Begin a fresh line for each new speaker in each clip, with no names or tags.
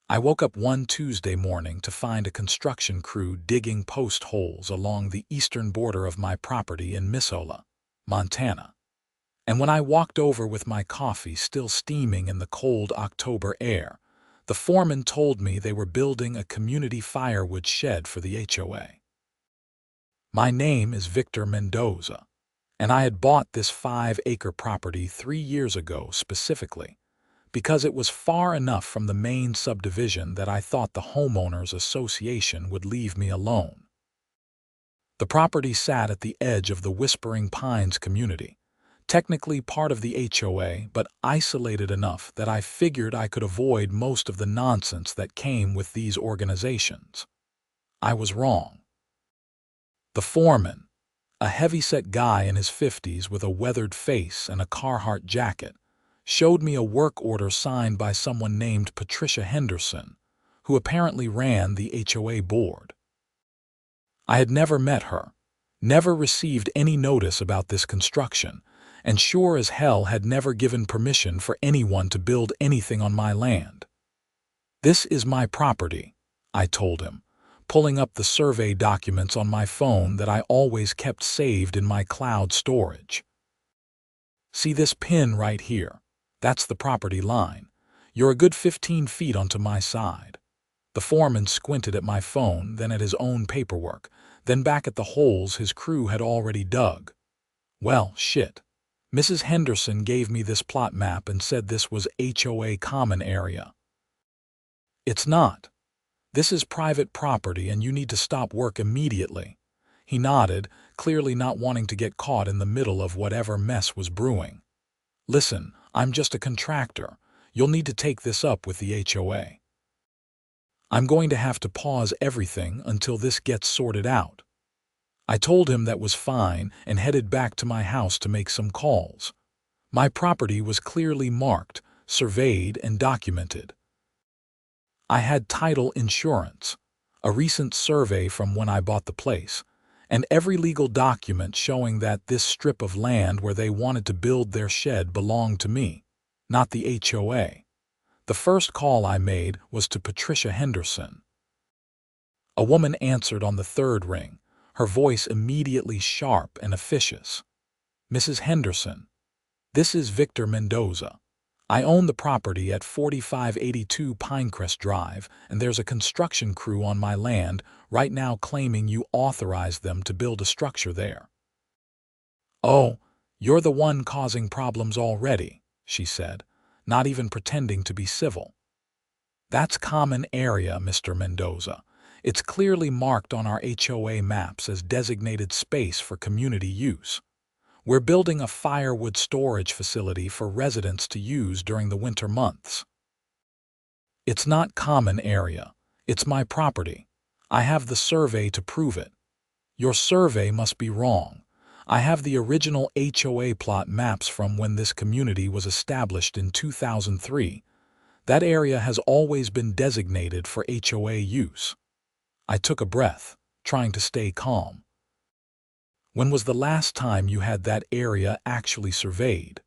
I woke up one Tuesday morning to find a construction crew digging post holes along the eastern border of my property in Missoula, Montana. And when I walked over with my coffee still steaming in the cold October air, the foreman told me they were building a community firewood shed for the HOA. My name is Victor Mendoza, and I had bought this 5-acre property 3 years ago specifically because it was far enough from the main subdivision that I thought the homeowners association would leave me alone. The property sat at the edge of the Whispering Pines community, technically part of the HOA, but isolated enough that I figured I could avoid most of the nonsense that came with these organizations. I was wrong. The foreman, a heavy-set guy in his 50s with a weathered face and a Carhartt jacket, showed me a work order signed by someone named Patricia Henderson, who apparently ran the HOA board. I had never met her, never received any notice about this construction, and sure as hell had never given permission for anyone to build anything on my land. "This is my property," I told him, pulling up the survey documents on my phone that I always kept saved in my cloud storage. "See this pin right here? That's the property line. You're a good 15 feet onto my side." The foreman squinted at my phone, then at his own paperwork, then back at the holes his crew had already dug. Well, shit. Mrs. Henderson gave me this plot map and said this was HOA common area. "It's not. This is private property and you need to stop work immediately." He nodded, clearly not wanting to get caught in the middle of whatever mess was brewing. "Listen, I'm just a contractor. You'll need to take this up with the HOA. I'm going to have to pause everything until this gets sorted out." I told him that was fine and headed back to my house to make some calls. My property was clearly marked, surveyed, and documented. I had title insurance, a recent survey from when I bought the place, and every legal document showing that this strip of land where they wanted to build their shed belonged to me, not the HOA. The first call I made was to Patricia Henderson. A woman answered on the third ring, her voice immediately sharp and officious. "Mrs. Henderson, this is Victor Mendoza. I own the property at 4582 Pinecrest Drive, and there's a construction crew on my land right now claiming you authorized them to build a structure there." "Oh, you're the one causing problems already," she said, not even pretending to be civil. "That's common area, Mr. Mendoza. It's clearly marked on our HOA maps as designated space for community use. We're building a firewood storage facility for residents to use during the winter months." "It's not common area. It's my property. I have the survey to prove it." "Your survey must be wrong. I have the original HOA plot maps from when this community was established in 2003. That area has always been designated for HOA use." I took a breath, trying to stay calm. "When was the last time you had that area actually surveyed?"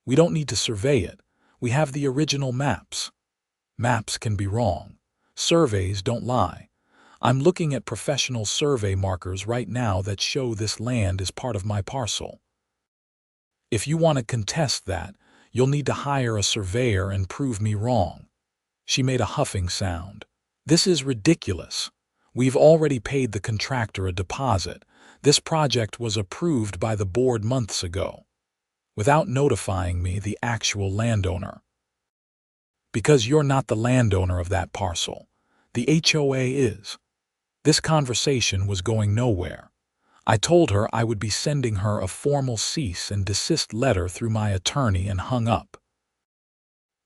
"We don't need to survey it. We have the original maps." "Maps can be wrong. Surveys don't lie. I'm looking at professional survey markers right now that show this land is part of my parcel. If you want to contest that, you'll need to hire a surveyor and prove me wrong." She made a huffing sound. "This is ridiculous. We've already paid the contractor a deposit. This project was approved by the board months ago, without notifying me, the actual landowner." "Because you're not the landowner of that parcel. The HOA is." This conversation was going nowhere. I told her I would be sending her a formal cease and desist letter through my attorney and hung up.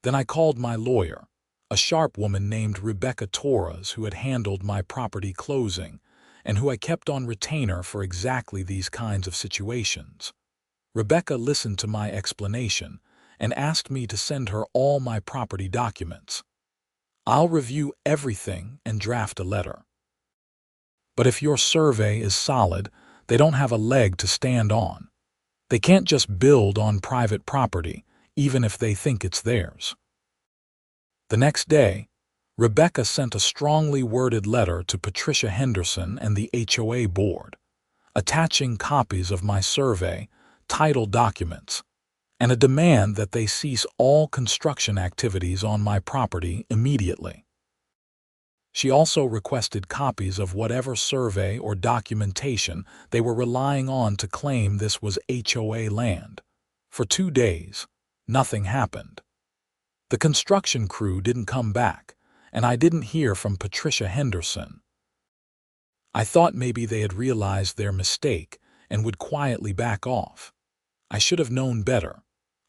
Then I called my lawyer, a sharp woman named Rebecca Torres, who had handled my property closing and who I kept on retainer for exactly these kinds of situations. Rebecca listened to my explanation and asked me to send her all my property documents. "I'll review everything and draft a letter. But if your survey is solid, they don't have a leg to stand on. They can't just build on private property, even if they think it's theirs." The next day, Rebecca sent a strongly worded letter to Patricia Henderson and the HOA board, attaching copies of my survey, title documents, and a demand that they cease all construction activities on my property immediately. She also requested copies of whatever survey or documentation they were relying on to claim this was HOA land. For 2 days, nothing happened. The construction crew didn't come back, and I didn't hear from Patricia Henderson. I thought maybe they had realized their mistake and would quietly back off. I should have known better.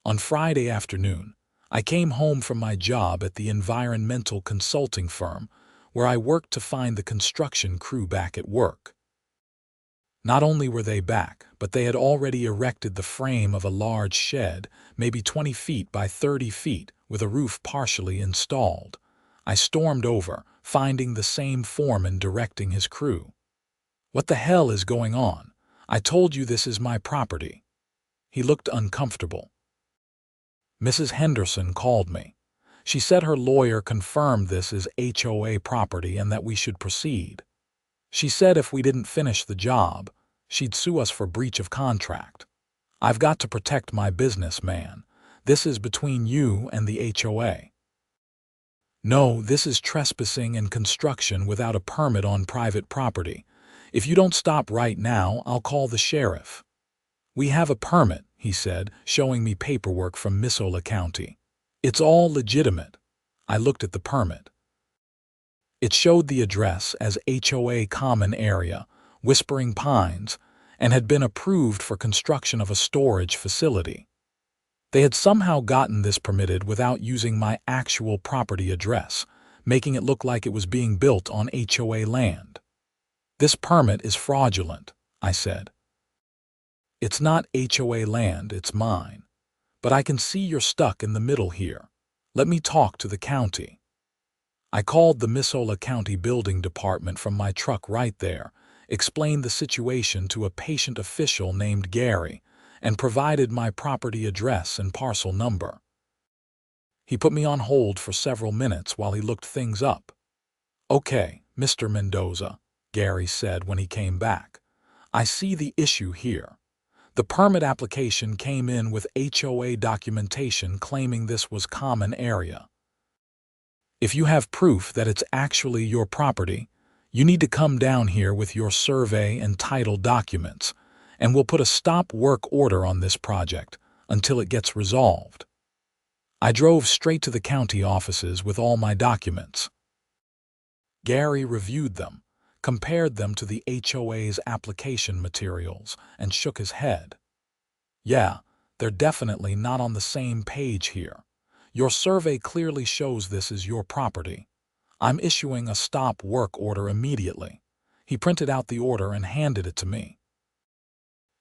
On Friday afternoon, I came home from my job at the environmental consulting firm where I worked to find the construction crew back at work. Not only were they back, but they had already erected the frame of a large shed, maybe 20 feet by 30 feet, with a roof partially installed. I stormed over, finding the same foreman directing his crew. "What the hell is going on? I told you this is my property." He looked uncomfortable. Mrs. Henderson called me. She said her lawyer confirmed this is HOA property and that we should proceed. She said if we didn't finish the job, she'd sue us for breach of contract. I've got to protect my business, man. This is between you and the HOA. No, this is trespassing and construction without a permit on private property. If you don't stop right now, I'll call the sheriff. We have a permit, he said, showing me paperwork from Missoula County. It's all legitimate. I looked at the permit. It showed the address as HOA Common Area, Whispering Pines, and had been approved for construction of a storage facility. They had somehow gotten this permitted without using my actual property address, making it look like it was being built on HOA land. "This permit is fraudulent," I said. "It's not HOA land, it's mine. But I can see you're stuck in the middle here. Let me talk to the county." I called the Missoula County Building Department from my truck right there, explained the situation to a patient official named Gary, and provided my property address and parcel number. He put me on hold for several minutes while he looked things up. "Okay, Mr. Mendoza," Gary said when he came back. "I see the issue here. The permit application came in with HOA documentation claiming this was common area. If you have proof that it's actually your property, you need to come down here with your survey and title documents, and we'll put a stop work order on this project until it gets resolved." I drove straight to the county offices with all my documents. Gary reviewed them, compared them to the HOA's application materials, and shook his head. "Yeah, they're definitely not on the same page here. Your survey clearly shows this is your property. I'm issuing a stop work order immediately." He printed out the order and handed it to me.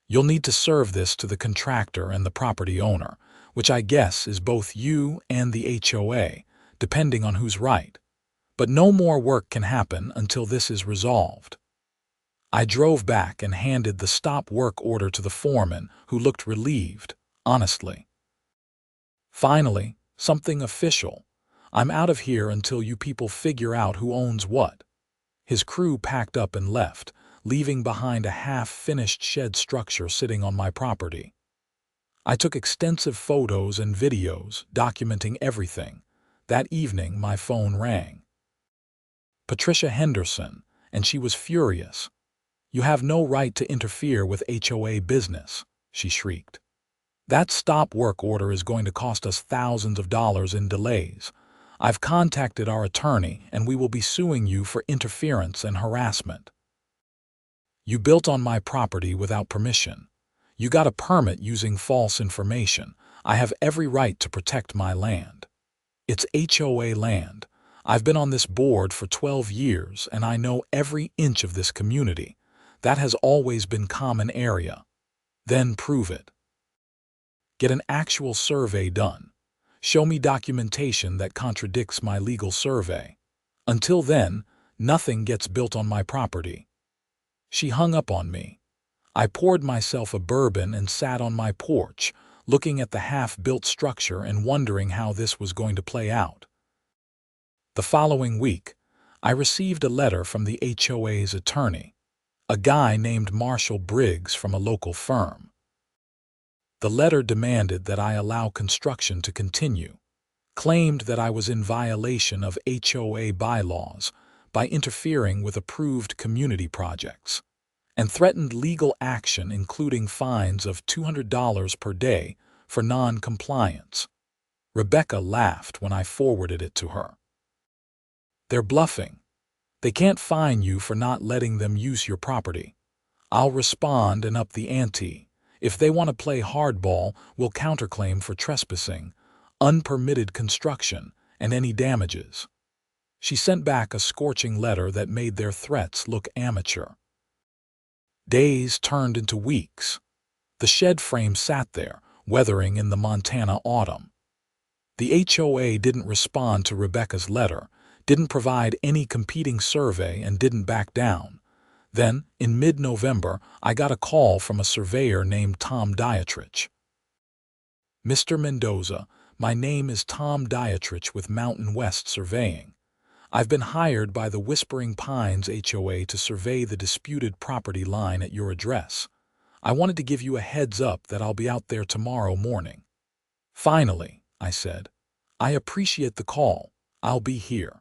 "You'll need to serve this to the contractor and the property owner, which I guess is both you and the HOA, depending on who's right. But no more work can happen until this is resolved." I drove back and handed the stop work order to the foreman, who looked relieved, honestly. "Finally, something official. I'm out of here until you people figure out who owns what." His crew packed up and left, leaving behind a half-finished shed structure sitting on my property. I took extensive photos and videos documenting everything. That evening, my phone rang. Patricia Henderson, and she was furious. "You have no right to interfere with HOA business," she shrieked. "That stop work order is going to cost us thousands of dollars in delays. I've contacted our attorney and we will be suing you for interference and harassment. You built on my property without permission. You got a permit using false information. I have every right to protect my land. It's HOA land. I've been on this board for 12 years and I know every inch of this community. That has always been common area. Then prove it. Get an actual survey done. Show me documentation that contradicts my legal survey. Until then, nothing gets built on my property." She hung up on me. I poured myself a bourbon and sat on my porch, looking at the half-built structure and wondering how this was going to play out. The following week, I received a letter from the HOA's attorney, a guy named Marshall Briggs from a local firm. The letter demanded that I allow construction to continue, claimed that I was in violation of HOA bylaws by interfering with approved community projects, and threatened legal action including fines of $200 per day for non-compliance. Rebecca laughed when I forwarded it to her. "They're bluffing. They can't fine you for not letting them use your property. I'll respond and up the ante. If they want to play hardball, we'll counterclaim for trespassing, unpermitted construction, and any damages." She sent back a scorching letter that made their threats look amateur. Days turned into weeks. The shed frame sat there, weathering in the Montana autumn. The HOA didn't respond to Rebecca's letter, didn't provide any competing survey, and didn't back down. Then, in mid-November, I got a call from a surveyor named Tom Dietrich. "Mr. Mendoza, my name is Tom Dietrich with Mountain West Surveying. I've been hired by the Whispering Pines HOA to survey the disputed property line at your address. I wanted to give you a heads up that I'll be out there tomorrow morning." "Finally," I said. "I appreciate the call. I'll be here."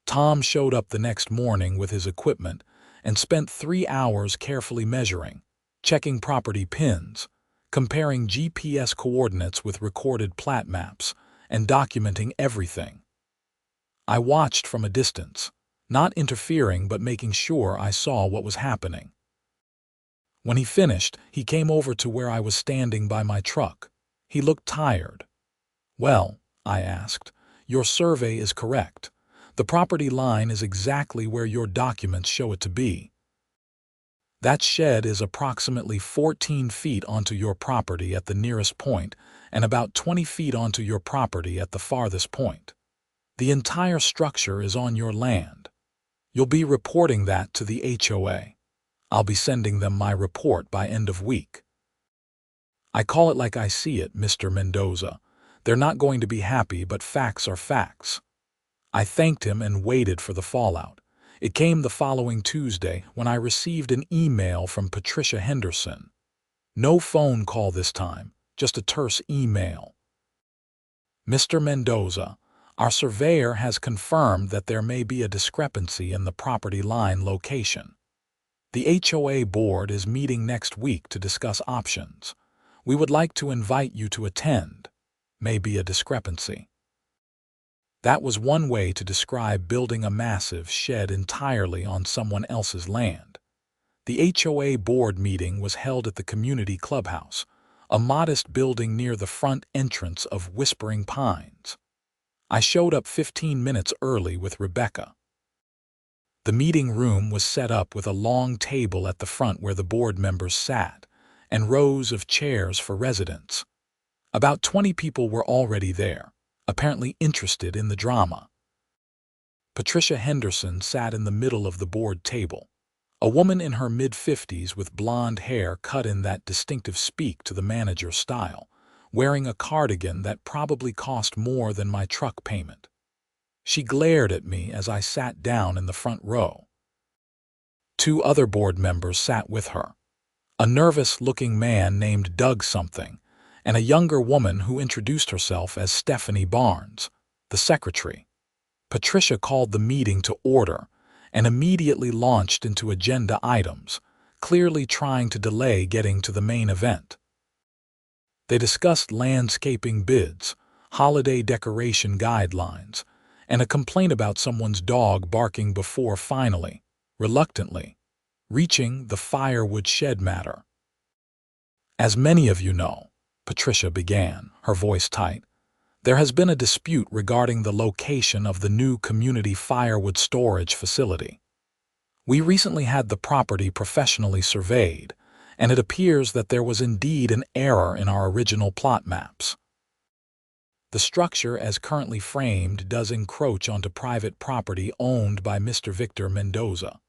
Tom showed up the next morning with his equipment and spent 3 hours carefully measuring, checking property pins, comparing GPS coordinates with recorded plat maps, and documenting everything. I watched from a distance, not interfering but making sure I saw what was happening. When he finished, he came over to where I was standing by my truck. He looked tired. "Well," I asked, "your survey is correct. The property line is exactly where your documents show it to be. That shed is approximately 14 feet onto your property at the nearest point and about 20 feet onto your property at the farthest point. The entire structure is on your land. You'll be reporting that to the HOA. I'll be sending them my report by end of week." "I call it like I see it, Mr. Mendoza. They're not going to be happy, but facts are facts." I thanked him and waited for the fallout. It came the following Tuesday when I received an email from Patricia Henderson. No phone call this time, just a terse email. "Mr. Mendoza, our surveyor has confirmed that there may be a discrepancy in the property line location. The HOA board is meeting next week to discuss options. We would like to invite you to attend. May be a discrepancy." That was one way to describe building a massive shed entirely on someone else's land. The HOA board meeting was held at the community clubhouse, a modest building near the front entrance of Whispering Pines. I showed up 15 minutes early with Rebecca. The meeting room was set up with a long table at the front where the board members sat, and rows of chairs for residents. About 20 people were already there, apparently interested in the drama. Patricia Henderson sat in the middle of the board table, a woman in her mid-50s with blonde hair cut in that distinctive speak to the manager style, wearing a cardigan that probably cost more than my truck payment. She glared at me as I sat down in the front row. 2 other board members sat with her, a nervous-looking man named Doug something, and a younger woman who introduced herself as Stephanie Barnes, the secretary. Patricia called the meeting to order and immediately launched into agenda items, clearly trying to delay getting to the main event. They discussed landscaping bids, holiday decoration guidelines, and a complaint about someone's dog barking before finally, reluctantly, reaching the firewood shed matter. "As many of you know," Patricia began, her voice tight, "there has been a dispute regarding the location of the new community firewood storage facility. We recently had the property professionally surveyed, and it appears that there was indeed an error in our original plot maps. The structure as currently framed does encroach onto private property owned by Mr. Victor Mendoza."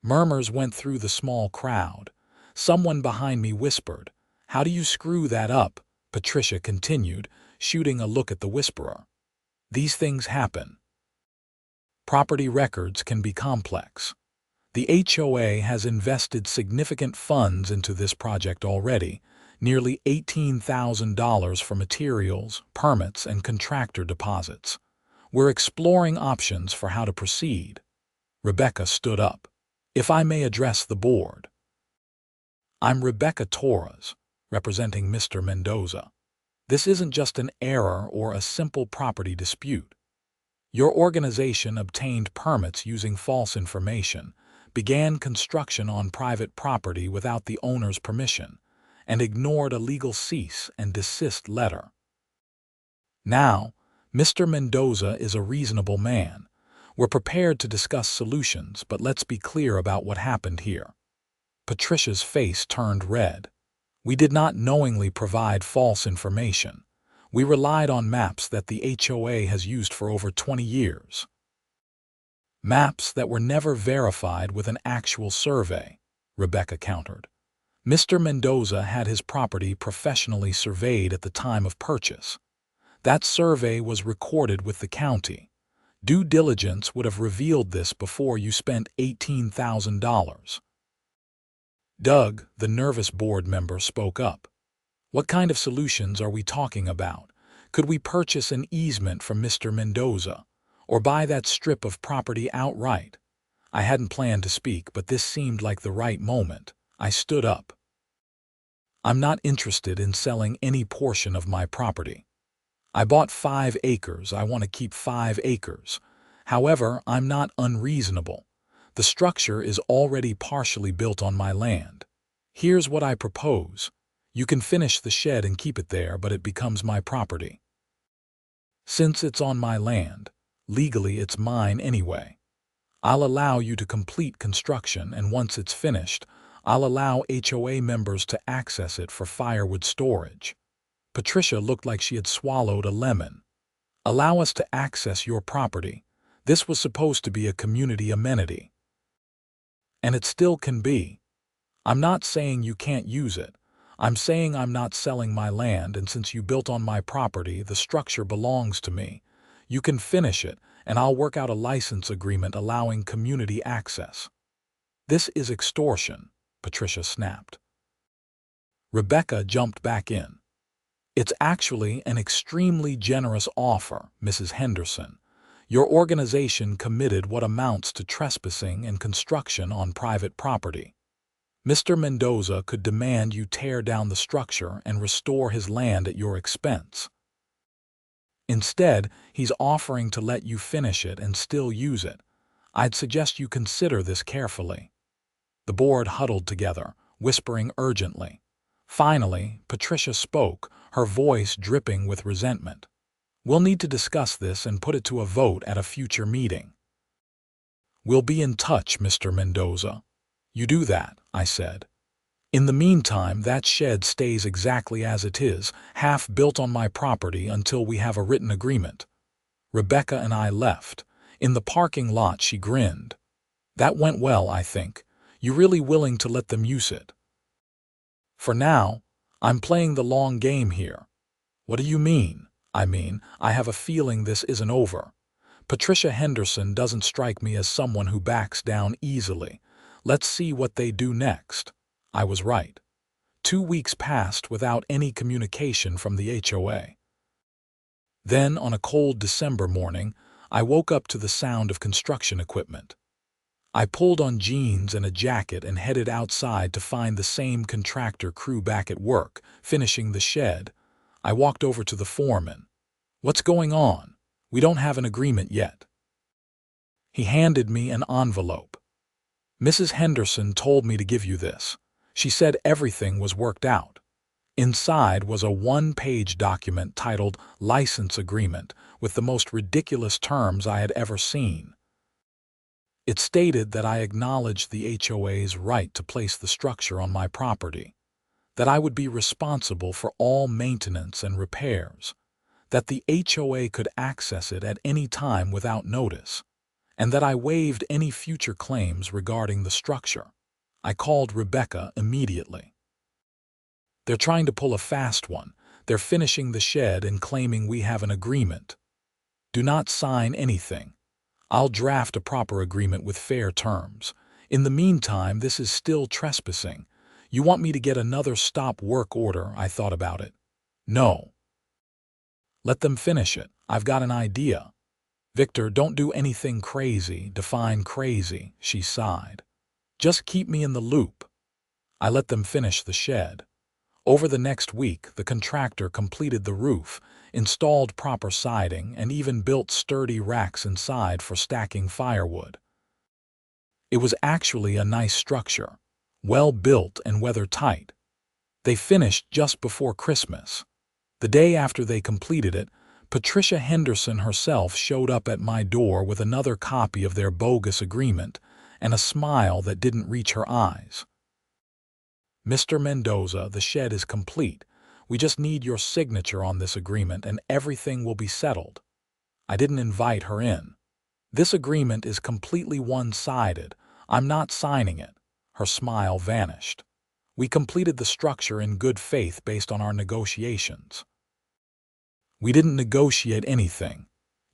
Murmurs went through the small crowd. Someone behind me whispered, "How do you screw that up?" Patricia continued, shooting a look at the whisperer. These things happen. Property records can be complex. The HOA has invested significant funds into this project already, nearly $18,000 for materials, permits, and contractor deposits. We're exploring options for how to proceed. Rebecca stood up. If I may address the board. I'm Rebecca Torres, representing Mr. Mendoza. This isn't just an error or a simple property dispute. Your organization obtained permits using false information, began construction on private property without the owner's permission, and ignored a legal cease and desist letter. Now, Mr. Mendoza is a reasonable man. We're prepared to discuss solutions, but let's be clear about what happened here. Patricia's face turned red. We did not knowingly provide false information. We relied on maps that the HOA has used for over 20 years. Maps that were never verified with an actual survey, Rebecca countered. Mr. Mendoza had his property professionally surveyed at the time of purchase. That survey was recorded with the county. Due diligence would have revealed this before you spent $18,000. Doug, the nervous board member, spoke up. What kind of solutions are we talking about? Could we purchase an easement from Mr. Mendoza, or buy that strip of property outright? I hadn't planned to speak, but this seemed like the right moment. I stood up. I'm not interested in selling any portion of my property. I bought 5 acres. I want to keep 5 acres. However, I'm not unreasonable. The structure is already partially built on my land. Here's what I propose. You can finish the shed and keep it there, but it becomes my property. Since it's on my land, legally it's mine anyway. I'll allow you to complete construction, and once it's finished, I'll allow HOA members to access it for firewood storage. Patricia looked like she had swallowed a lemon. Allow us to access your property. This was supposed to be a community amenity. And it still can be. I'm not saying you can't use it. I'm saying I'm not selling my land, and since you built on my property, the structure belongs to me. You can finish it, and I'll work out a license agreement allowing community access. This is extortion, Patricia snapped. Rebecca jumped back in. It's actually an extremely generous offer, Mrs. Henderson. Your organization committed what amounts to trespassing and construction on private property. Mr. Mendoza could demand you tear down the structure and restore his land at your expense. Instead, he's offering to let you finish it and still use it. I'd suggest you consider this carefully. The board huddled together, whispering urgently. Finally, Patricia spoke, her voice dripping with resentment. We'll need to discuss this and put it to a vote at a future meeting. We'll be in touch, Mr. Mendoza. You do that, I said. In the meantime, that shed stays exactly as it is, half built on my property until we have a written agreement. Rebecca and I left. In the parking lot, she grinned. That went well, I think. You really willing to let them use it? For now, I'm playing the long game here. What do you mean? I have a feeling this isn't over. Patricia Henderson doesn't strike me as someone who backs down easily. Let's see what they do next. I was right. 2 weeks passed without any communication from the HOA. Then, on a cold December morning, I woke up to the sound of construction equipment. I pulled on jeans and a jacket and headed outside to find the same contractor crew back at work, finishing the shed. I walked over to the foreman. What's going on? We don't have an agreement yet. He handed me an envelope. Mrs. Henderson told me to give you this. She said everything was worked out. Inside was a 1-page document titled License Agreement with the most ridiculous terms I had ever seen. It stated that I acknowledged the HOA's right to place the structure on my property, that I would be responsible for all maintenance and repairs, that the HOA could access it at any time without notice, and that I waived any future claims regarding the structure. I called Rebecca immediately. They're trying to pull a fast one. They're finishing the shed and claiming we have an agreement. Do not sign anything. I'll draft a proper agreement with fair terms. In the meantime, this is still trespassing. You want me to get another stop work order? I thought about it. No. Let them finish it. I've got an idea. Victor, don't do anything crazy. Define crazy, she sighed. Just keep me in the loop. I let them finish the shed. Over the next week, the contractor completed the roof, installed proper siding, and even built sturdy racks inside for stacking firewood. It was actually a nice structure, well built and weather-tight. They finished just before Christmas. The day after they completed it, Patricia Henderson herself showed up at my door with another copy of their bogus agreement and a smile that didn't reach her eyes. Mr. Mendoza, the shed is complete. We just need your signature on this agreement and everything will be settled. I didn't invite her in. This agreement is completely one-sided. I'm not signing it. Her smile vanished. We completed the structure in good faith based on our negotiations. We didn't negotiate anything.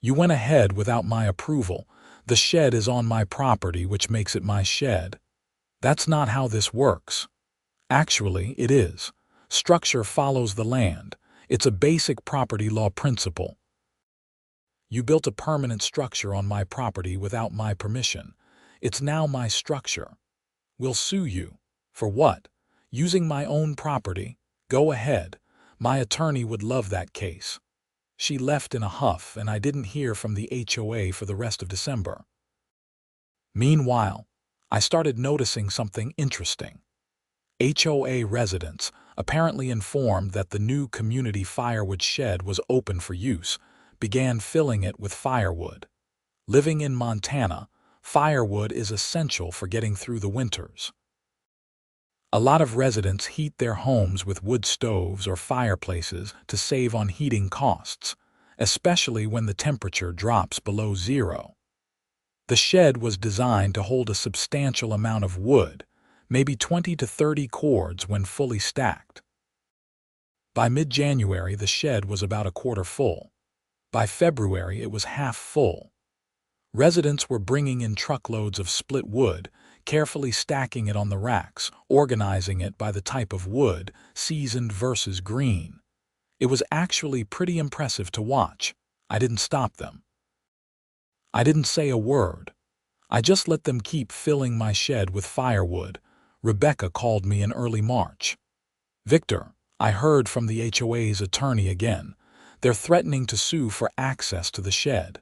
You went ahead without my approval. The shed is on my property, which makes it my shed. That's not how this works. Actually, it is. Structure follows the land. It's a basic property law principle. You built a permanent structure on my property without my permission. It's now my structure. We'll sue you. For what? Using my own property? Go ahead. My attorney would love that case. She left in a huff, and I didn't hear from the HOA for the rest of December. Meanwhile, I started noticing something interesting. HOA residents, apparently informed that the new community firewood shed was open for use, began filling it with firewood. Living in Montana, firewood is essential for getting through the winters. A lot of residents heat their homes with wood stoves or fireplaces to save on heating costs, especially when the temperature drops below zero. The shed was designed to hold a substantial amount of wood, maybe 20 to 30 cords when fully stacked. By mid-January, the shed was about a quarter full. By February, it was half full. Residents were bringing in truckloads of split wood, carefully stacking it on the racks, organizing it by the type of wood, seasoned versus green. It was actually pretty impressive to watch. I didn't stop them. I didn't say a word. I just let them keep filling my shed with firewood. Rebecca called me in early March. Victor, I heard from the HOA's attorney again. They're threatening to sue for access to the shed.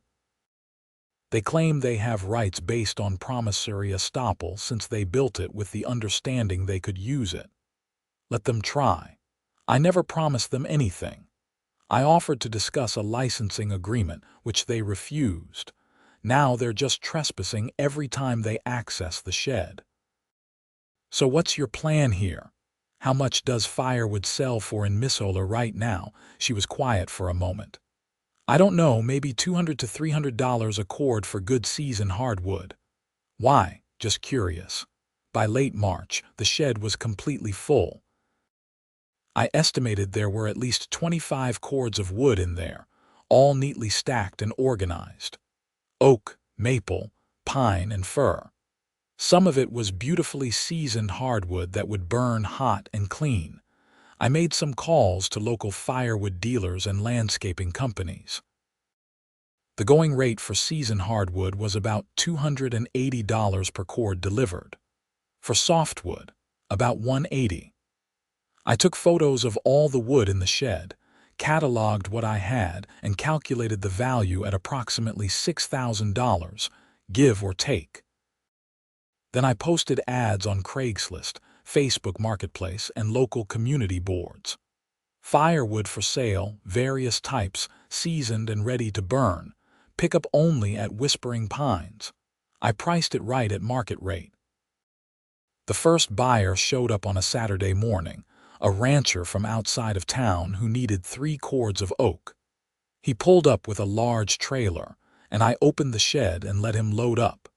They claim they have rights based on promissory estoppel since they built it with the understanding they could use it. Let them try. I never promised them anything. I offered to discuss a licensing agreement, which they refused. Now they're just trespassing every time they access the shed. So what's your plan here? How much does firewood sell for in Missoula right now? She was quiet for a moment. I don't know, maybe $200 to $300 a cord for good season hardwood. Why? Just curious. By late March, the shed was completely full. I estimated there were at least 25 cords of wood in there, all neatly stacked and organized. Oak, maple, pine, and fir. Some of it was beautifully seasoned hardwood that would burn hot and clean. I made some calls to local firewood dealers and landscaping companies. The going rate for seasoned hardwood was about $280 per cord delivered. For softwood, about $180. I took photos of all the wood in the shed, cataloged what I had, and calculated the value at approximately $6,000, give or take. Then I posted ads on Craigslist, Facebook Marketplace, and local community boards. Firewood for sale, various types, seasoned and ready to burn. Pick up only at Whispering Pines. I priced it right at market rate. The first buyer showed up on a Saturday morning, a rancher from outside of town who needed 3 cords of oak. He pulled up with a large trailer, and I opened the shed and let him load up.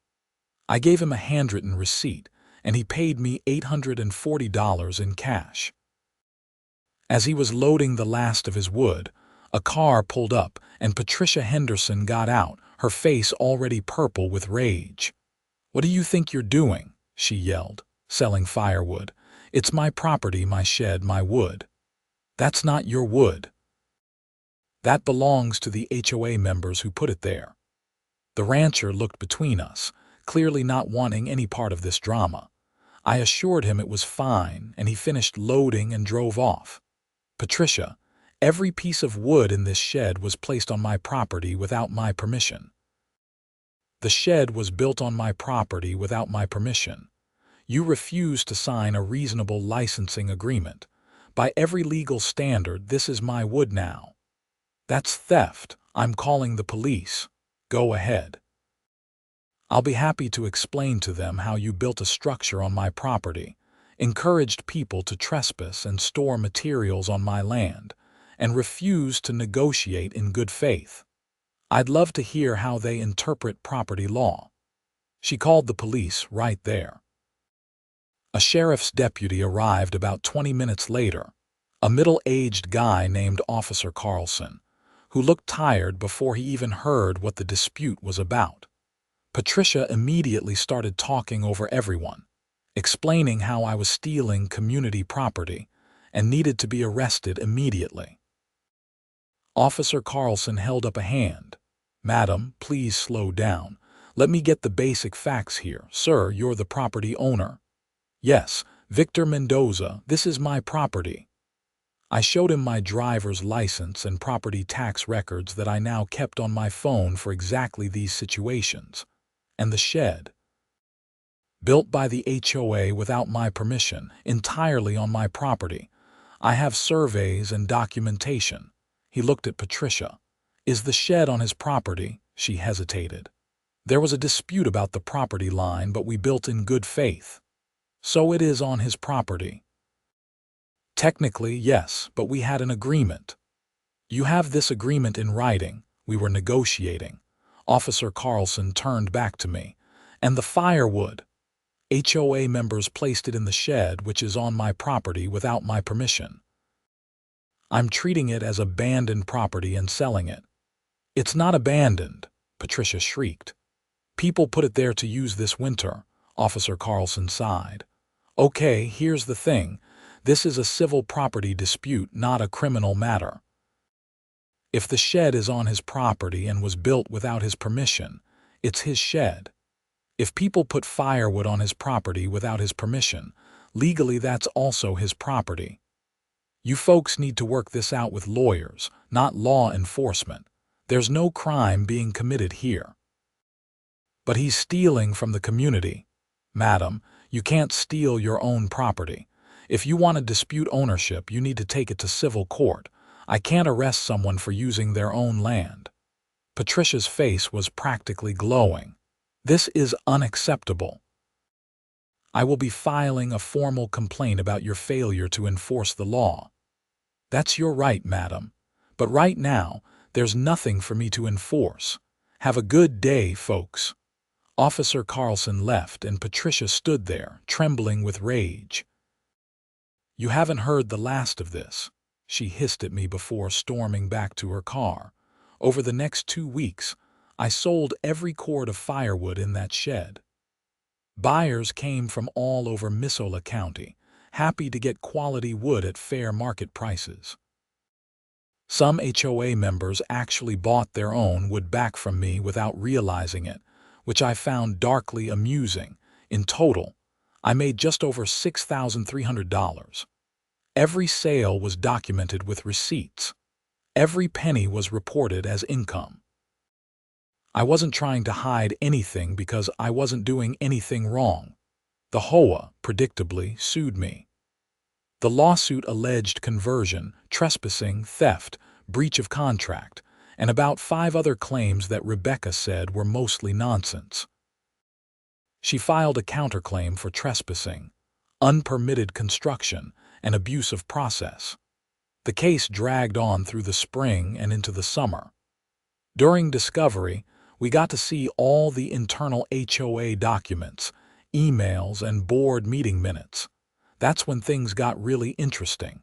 I gave him a handwritten receipt, and he paid me $840 in cash. As he was loading the last of his wood, A car pulled up, and Patricia Henderson got out, her face already purple with rage. "What do you think you're doing?" she yelled. "Selling firewood. It's my property, my shed, my wood." "That's not your wood. That belongs to the HOA members who put it there." The rancher looked between us, clearly not wanting any part of this drama. I assured him it was fine, and he finished loading and drove off. "Patricia, every piece of wood in this shed was placed on my property without my permission. The shed was built on my property without my permission. You refused to sign a reasonable licensing agreement. By every legal standard, this is my wood now. That's theft. I'm calling the police." "Go ahead. I'll be happy to explain to them how you built a structure on my property, encouraged people to trespass and store materials on my land, and refused to negotiate in good faith. I'd love to hear how they interpret property law." She called the police right there. A sheriff's deputy arrived about 20 minutes later, a middle-aged guy named Officer Carlson, who looked tired before he even heard what the dispute was about. Patricia immediately started talking over everyone, explaining how I was stealing community property and needed to be arrested immediately. Officer Carlson held up a hand. "Madam, please slow down. Let me get the basic facts here. Sir, you're the property owner." "Yes, Victor Mendoza, this is my property." I showed him my driver's license and property tax records that I now kept on my phone for exactly these situations. And the shed. "Built by the HOA without my permission, entirely on my property. I have surveys and documentation." He looked at Patricia. "Is the shed on his property?" She hesitated. "There was a dispute about the property line, but we built in good faith." "So it is on his property?" "Technically, yes, but we had an agreement." "You have this agreement in writing. We were negotiating." Officer Carlson turned back to me. "And the firewood? HOA members placed it in the shed, which is on my property without my permission. I'm treating it as abandoned property and selling it." "It's not abandoned," Patricia shrieked. "People put it there to use this winter." Officer Carlson sighed. "Okay, here's the thing. This is a civil property dispute, not a criminal matter. If the shed is on his property and was built without his permission, it's his shed. If people put firewood on his property without his permission, legally that's also his property. You folks need to work this out with lawyers, not law enforcement. There's no crime being committed here." "But he's stealing from the community." "Madam, you can't steal your own property. If you want to dispute ownership, you need to take it to civil court. I can't arrest someone for using their own land." Patricia's face was practically glowing. "This is unacceptable. I will be filing a formal complaint about your failure to enforce the law." "That's your right, madam. But right now, there's nothing for me to enforce. Have a good day, folks." Officer Carlson left, and Patricia stood there, trembling with rage. "You haven't heard the last of this," she hissed at me before storming back to her car. "Over the next 2 weeks, I sold every cord of firewood in that shed. Buyers came from all over Missoula County, happy to get quality wood at fair market prices. Some HOA members actually bought their own wood back from me without realizing it, which I found darkly amusing. In total, I made just over $6,300. Every sale was documented with receipts. Every penny was reported as income. I wasn't trying to hide anything because I wasn't doing anything wrong. The HOA, predictably, sued me. The lawsuit alleged conversion, trespassing, theft, breach of contract, and about 5 other claims that Rebecca said were mostly nonsense. She filed a counterclaim for trespassing, unpermitted construction, and abuse of process. The case dragged on through the spring and into the summer. During discovery, we got to see all the internal HOA documents, emails, and board meeting minutes. That's when things got really interesting.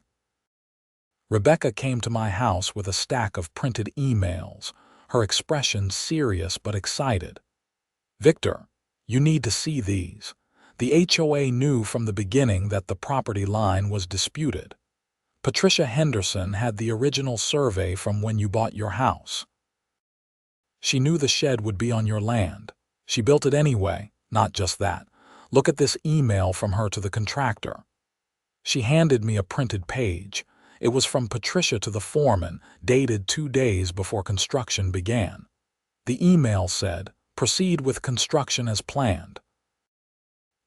Rebecca came to my house with a stack of printed emails, her expression serious but excited. "Victor, you need to see these. The HOA knew from the beginning that the property line was disputed. Patricia Henderson had the original survey from when you bought your house. She knew the shed would be on your land. She built it anyway, not just that. Look at this email from her to the contractor." She handed me a printed page. It was from Patricia to the foreman, dated 2 days before construction began. The email said, "Proceed with construction as planned."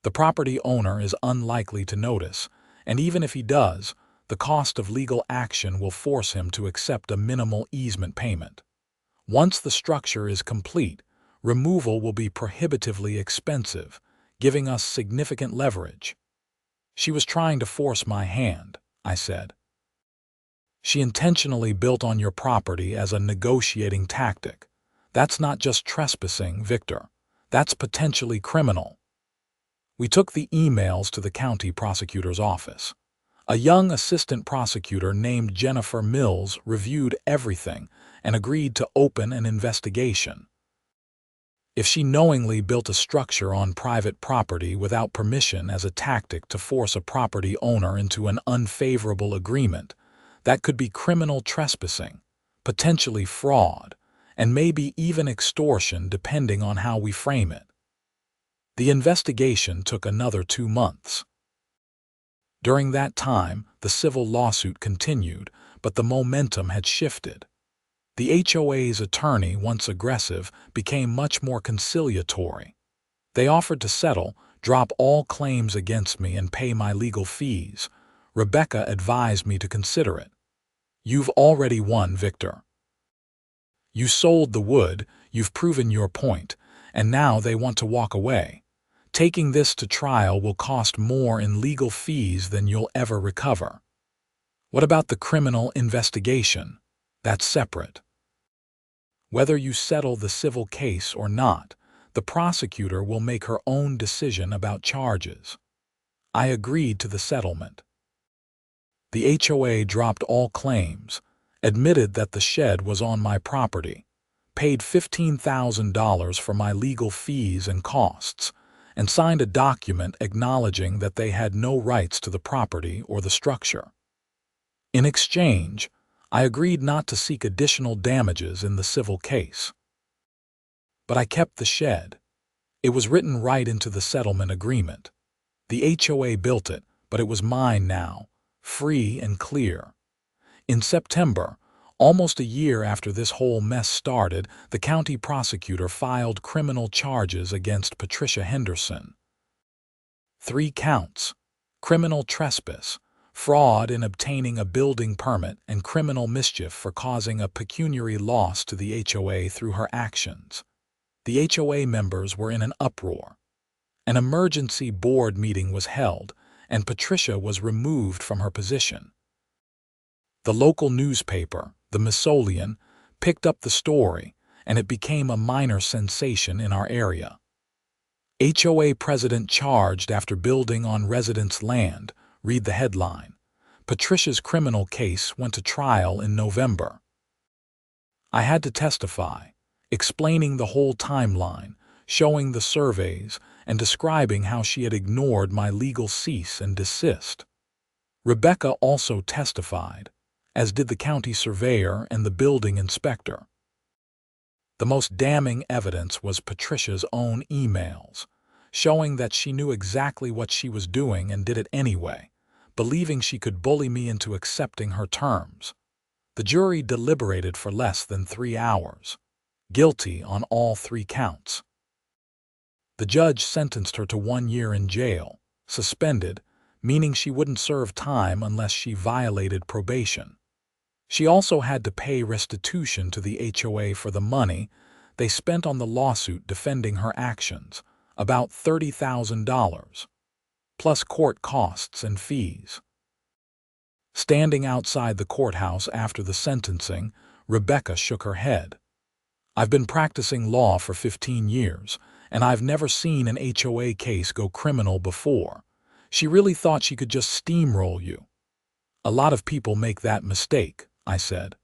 The property owner is unlikely to notice, and even if he does, the cost of legal action will force him to accept a minimal easement payment. Once the structure is complete, removal will be prohibitively expensive, giving us significant leverage. "She was trying to force my hand," I said. "She intentionally built on your property as a negotiating tactic. That's not just trespassing, Victor. That's potentially criminal." We took the emails to the county prosecutor's office. A young assistant prosecutor named Jennifer Mills reviewed everything and agreed to open an investigation. If she knowingly built a structure on private property without permission as a tactic to force a property owner into an unfavorable agreement, that could be criminal trespassing, potentially fraud, and maybe even extortion depending on how we frame it. The investigation took another 2 months. During that time, the civil lawsuit continued, but the momentum had shifted. The HOA's attorney, once aggressive, became much more conciliatory. They offered to settle, drop all claims against me, and pay my legal fees. Rebecca advised me to consider it. "You've already won, Victor. You sold the wood, you've proven your point, and now they want to walk away. Taking this to trial will cost more in legal fees than you'll ever recover." "What about the criminal investigation? That's separate. Whether you settle the civil case or not, the prosecutor will make her own decision about charges." I agreed to the settlement. The HOA dropped all claims, admitted that the shed was on my property, paid $15,000 for my legal fees and costs, and signed a document acknowledging that they had no rights to the property or the structure. In exchange, I agreed not to seek additional damages in the civil case. But I kept the shed. It was written right into the settlement agreement. The HOA built it, but it was mine now, free and clear. In September, almost a year after this whole mess started, the county prosecutor filed criminal charges against Patricia Henderson. 3 counts: criminal trespass, fraud in obtaining a building permit, and criminal mischief for causing a pecuniary loss to the HOA through her actions. The HOA members were in an uproar. An emergency board meeting was held, and Patricia was removed from her position. The local newspaper, the Missourian, picked up the story, and it became a minor sensation in our area. HOA president charged after building on residents' land, read the headline. Patricia's criminal case went to trial in November. I had to testify, explaining the whole timeline, showing the surveys, and describing how she had ignored my legal cease and desist. Rebecca also testified, as did the county surveyor and the building inspector. The most damning evidence was Patricia's own emails, showing that she knew exactly what she was doing and did it anyway, believing she could bully me into accepting her terms. The jury deliberated for less than 3 hours, guilty on all 3 counts. The judge sentenced her to 1 year in jail, suspended, meaning she wouldn't serve time unless she violated probation. She also had to pay restitution to the HOA for the money they spent on the lawsuit defending her actions, about $30,000, plus court costs and fees. Standing outside the courthouse after the sentencing, Rebecca shook her head. "I've been practicing law for 15 years, and I've never seen an HOA case go criminal before. She really thought she could just steamroll you." A lot of people make that mistake, I said.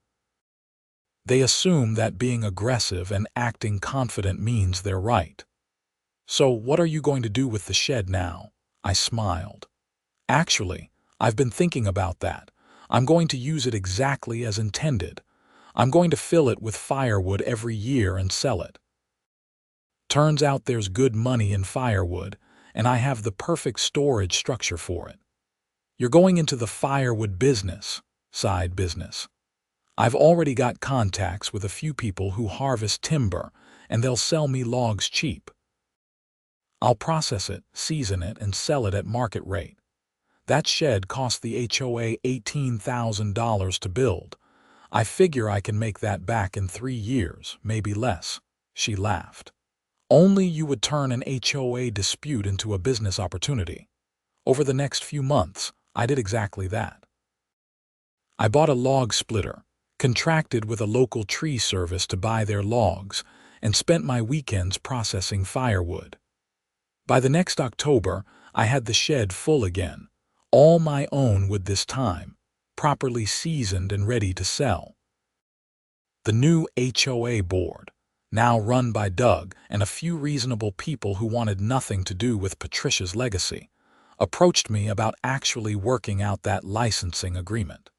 They assume that being aggressive and acting confident means they're right. So what are you going to do with the shed now? I smiled. Actually, I've been thinking about that. I'm going to use it exactly as intended. I'm going to fill it with firewood every year and sell it. Turns out there's good money in firewood, and I have the perfect storage structure for it. You're going into the firewood business, side business. I've already got contacts with a few people who harvest timber, and they'll sell me logs cheap. I'll process it, season it, and sell it at market rate. That shed cost the HOA $18,000 to build. I figure I can make that back in 3 years, maybe less. She laughed. Only you would turn an HOA dispute into a business opportunity. Over the next few months, I did exactly that. I bought a log splitter, contracted with a local tree service to buy their logs, and spent my weekends processing firewood. By the next October, I had the shed full again, all my own wood this time, properly seasoned and ready to sell. The new HOA board, now run by Doug and a few reasonable people who wanted nothing to do with Patricia's legacy, approached me about actually working out that licensing agreement.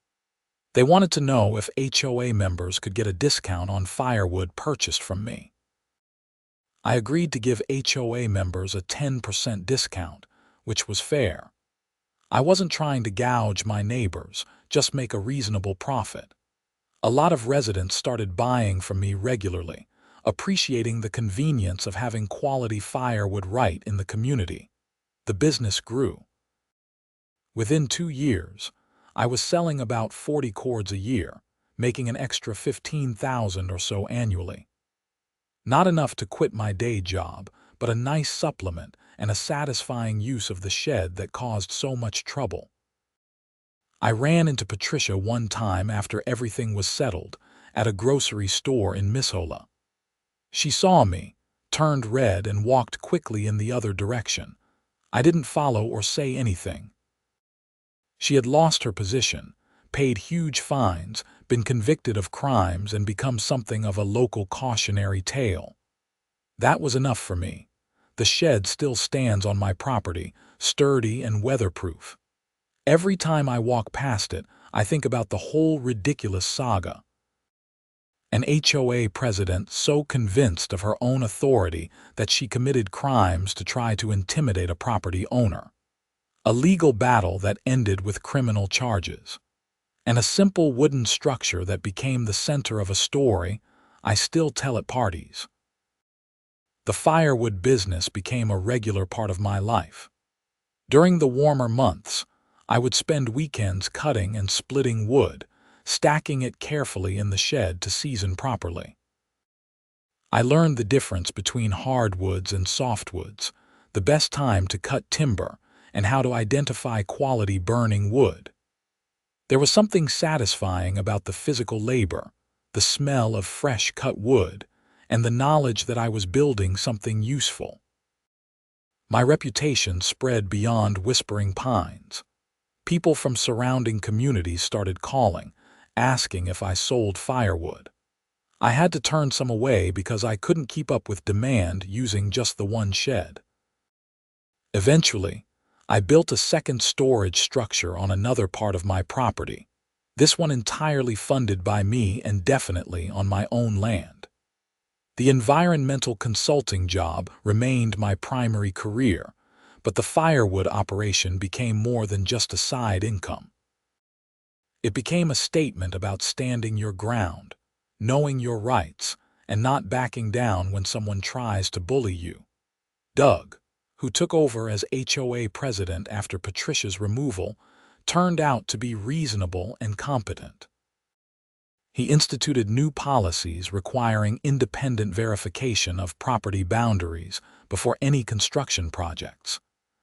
They wanted to know if HOA members could get a discount on firewood purchased from me. I agreed to give HOA members a 10% discount, which was fair. I wasn't trying to gouge my neighbors, just make a reasonable profit. A lot of residents started buying from me regularly, appreciating the convenience of having quality firewood right in the community. The business grew. Within 2 years, I was selling about 40 cords a year, making an extra $15,000 or so annually. Not enough to quit my day job, but a nice supplement and a satisfying use of the shed that caused so much trouble. I ran into Patricia one time after everything was settled at a grocery store in Missoula. She saw me, turned red, and walked quickly in the other direction. I didn't follow or say anything. She had lost her position, paid huge fines, been convicted of crimes, and become something of a local cautionary tale. That was enough for me. The shed still stands on my property, sturdy and weatherproof. Every time I walk past it, I think about the whole ridiculous saga. An HOA president so convinced of her own authority that she committed crimes to try to intimidate a property owner. A legal battle that ended with criminal charges. And a simple wooden structure that became the center of a story I still tell at parties. The firewood business became a regular part of my life. During the warmer months, I would spend weekends cutting and splitting wood, stacking it carefully in the shed to season properly. I learned the difference between hardwoods and softwoods, the best time to cut timber, and how to identify quality burning wood. There was something satisfying about the physical labor, the smell of fresh cut wood, and the knowledge that I was building something useful. My reputation spread beyond Whispering Pines. People from surrounding communities started calling, asking if I sold firewood. I had to turn some away because I couldn't keep up with demand using just the one shed. Eventually, I built a second storage structure on another part of my property, this one entirely funded by me and definitely on my own land. The environmental consulting job remained my primary career, but the firewood operation became more than just a side income. It became a statement about standing your ground, knowing your rights, and not backing down when someone tries to bully you. Doug, who took over as HOA president after Patricia's removal, turned out to be reasonable and competent. He instituted new policies requiring independent verification of property boundaries before any construction projects,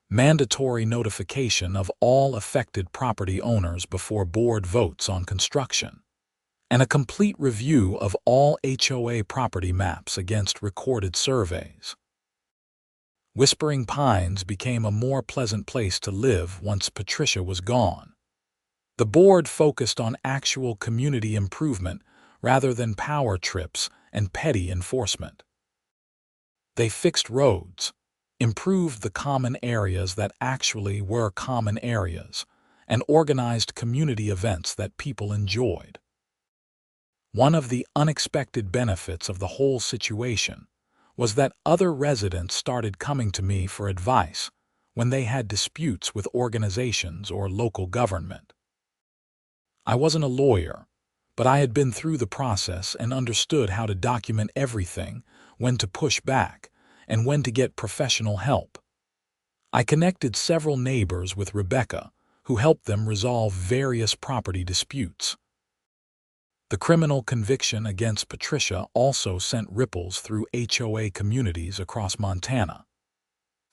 mandatory notification of all affected property owners before board votes on construction, and a complete review of all HOA property maps against recorded surveys. Whispering Pines became a more pleasant place to live once Patricia was gone. The board focused on actual community improvement rather than power trips and petty enforcement. They fixed roads, improved the common areas that actually were common areas, and organized community events that people enjoyed. One of the unexpected benefits of the whole situation was that other residents started coming to me for advice when they had disputes with organizations or local government. I wasn't a lawyer, but I had been through the process and understood how to document everything, when to push back, and when to get professional help. I connected several neighbors with Rebecca, who helped them resolve various property disputes. The criminal conviction against Patricia also sent ripples through HOA communities across Montana.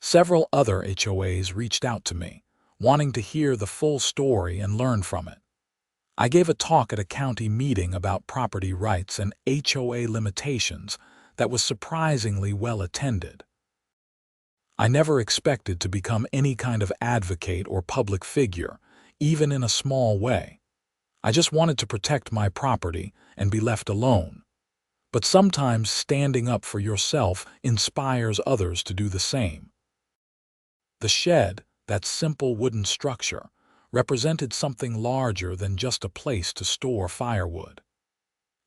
Several other HOAs reached out to me, wanting to hear the full story and learn from it. I gave a talk at a county meeting about property rights and HOA limitations that was surprisingly well attended. I never expected to become any kind of advocate or public figure, even in a small way. I just wanted to protect my property and be left alone. But sometimes standing up for yourself inspires others to do the same. The shed, that simple wooden structure, represented something larger than just a place to store firewood.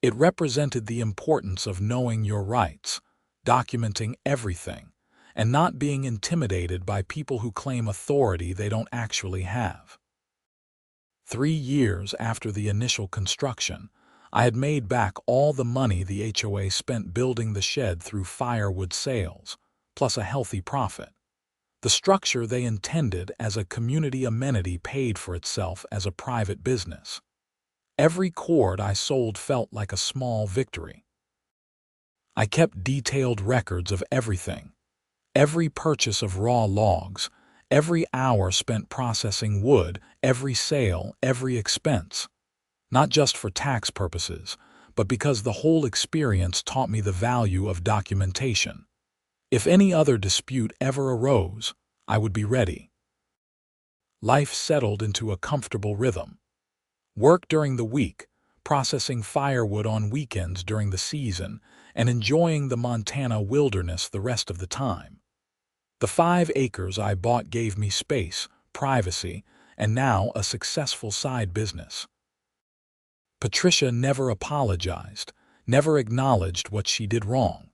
It represented the importance of knowing your rights, documenting everything, and not being intimidated by people who claim authority they don't actually have. 3 years after the initial construction, I had made back all the money the HOA spent building the shed through firewood sales, plus a healthy profit. The structure they intended as a community amenity paid for itself as a private business. Every cord I sold felt like a small victory. I kept detailed records of everything. Every purchase of raw logs, every hour spent processing wood, every sale, every expense. Not just for tax purposes, but because the whole experience taught me the value of documentation. If any other dispute ever arose, I would be ready. Life settled into a comfortable rhythm. Work during the week, processing firewood on weekends during the season, and enjoying the Montana wilderness the rest of the time. The 5 acres I bought gave me space, privacy, and now a successful side business. Patricia never apologized, never acknowledged what she did wrong.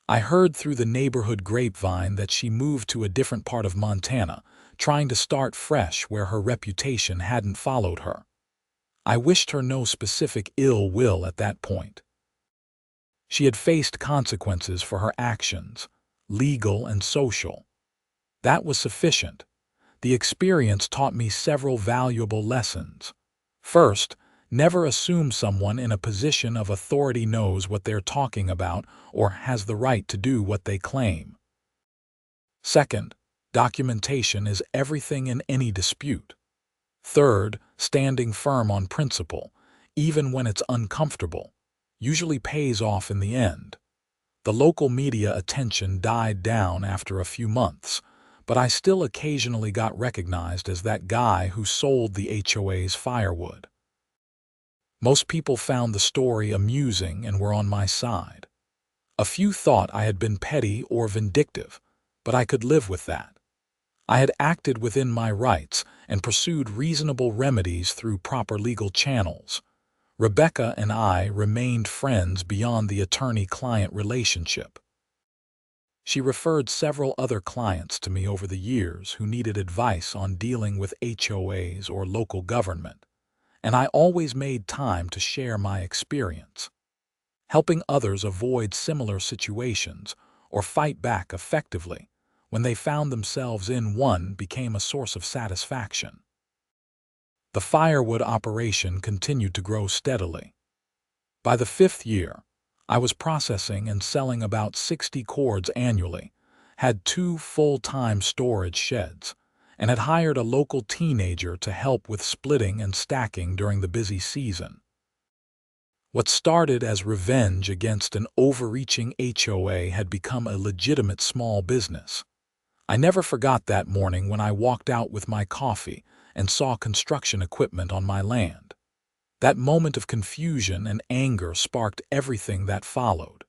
I heard through the neighborhood grapevine that she moved to a different part of Montana, trying to start fresh where her reputation hadn't followed her. I wished her no specific ill will at that point. She had faced consequences for her actions, legal and social. That was sufficient. The experience taught me several valuable lessons. First, never assume someone in a position of authority knows what they're talking about or has the right to do what they claim. Second, documentation is everything in any dispute. Third, standing firm on principle, even when it's uncomfortable, usually pays off in the end. The local media attention died down after a few months, but I still occasionally got recognized as that guy who sold the HOA's firewood. Most people found the story amusing and were on my side. A few thought I had been petty or vindictive, but I could live with that. I had acted within my rights and pursued reasonable remedies through proper legal channels. Rebecca and I remained friends beyond the attorney-client relationship. She referred several other clients to me over the years who needed advice on dealing with HOAs or local government, and I always made time to share my experience. Helping others avoid similar situations or fight back effectively when they found themselves in one became a source of satisfaction. The firewood operation continued to grow steadily. By the 5th year, I was processing and selling about 60 cords annually, had 2 full-time storage sheds, and had hired a local teenager to help with splitting and stacking during the busy season. What started as revenge against an overreaching HOA had become a legitimate small business. I never forgot that morning when I walked out with my coffee and saw construction equipment on my land. That moment of confusion and anger sparked everything that followed.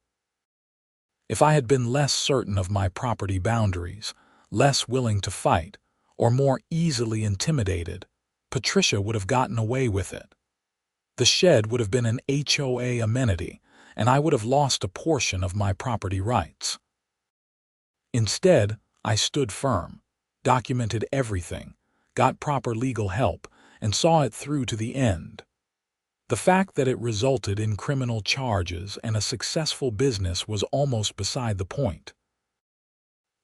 If I had been less certain of my property boundaries, less willing to fight, or more easily intimidated, Patricia would have gotten away with it. The shed would have been an HOA amenity, and I would have lost a portion of my property rights. Instead, I stood firm, documented everything, got proper legal help, and saw it through to the end. The fact that it resulted in criminal charges and a successful business was almost beside the point.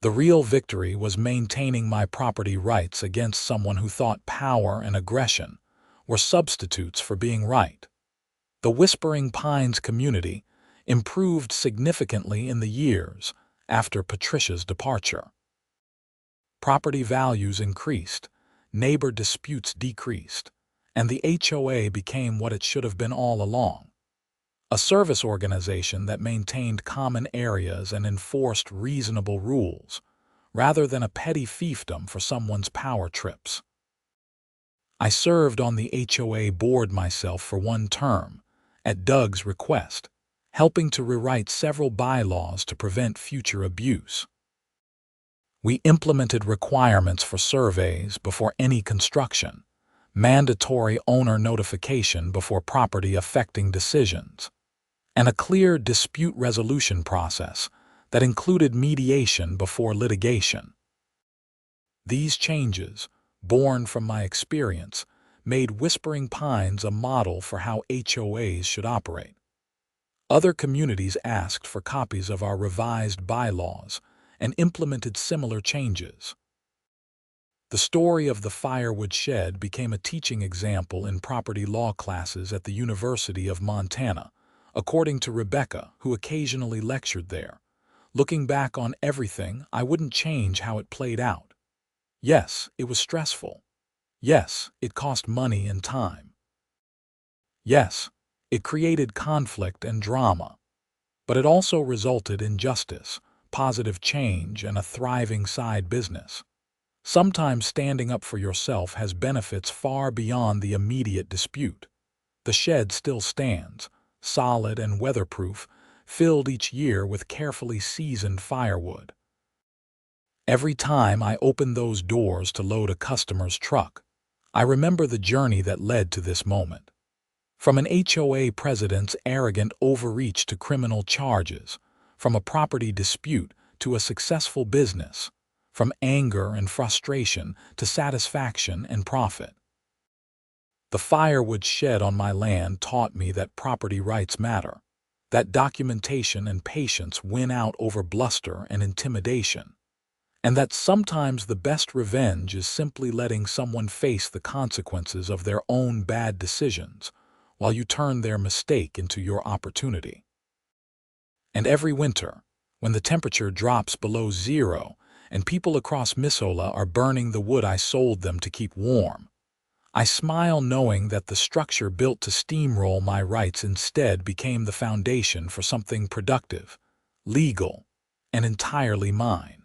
The real victory was maintaining my property rights against someone who thought power and aggression were substitutes for being right. The Whispering Pines community improved significantly in the years after Patricia's departure. Property values increased, neighbor disputes decreased, and the HOA became what it should have been all along: a service organization that maintained common areas and enforced reasonable rules, rather than a petty fiefdom for someone's power trips. I served on the HOA board myself for one term, at Doug's request, helping to rewrite several bylaws to prevent future abuse. We implemented requirements for surveys before any construction, mandatory owner notification before property-affecting decisions, and a clear dispute resolution process that included mediation before litigation. These changes, born from my experience, made Whispering Pines a model for how HOAs should operate. Other communities asked for copies of our revised bylaws and implemented similar changes. The story of the Firewood shed became a teaching example in property law classes at the University of Montana, according to Rebecca, who occasionally lectured there. Looking back on everything, I wouldn't change how it played out. Yes, it was stressful. Yes, it cost money and time. Yes, it created conflict and drama. But it also resulted in justice, positive change, and a thriving side business. Sometimes standing up for yourself has benefits far beyond the immediate dispute. The shed still stands, solid and weatherproof, filled each year with carefully seasoned firewood. Every time I open those doors to load a customer's truck, I remember the journey that led to this moment. From an HOA president's arrogant overreach to criminal charges, from a property dispute to a successful business, from anger and frustration to satisfaction and profit. The firewood shed on my land taught me that property rights matter, that documentation and patience win out over bluster and intimidation, and that sometimes the best revenge is simply letting someone face the consequences of their own bad decisions while you turn their mistake into your opportunity. And every winter, when the temperature drops below zero and people across Missoula are burning the wood I sold them to keep warm, I smile knowing that the structure built to steamroll my rights instead became the foundation for something productive, legal, and entirely mine.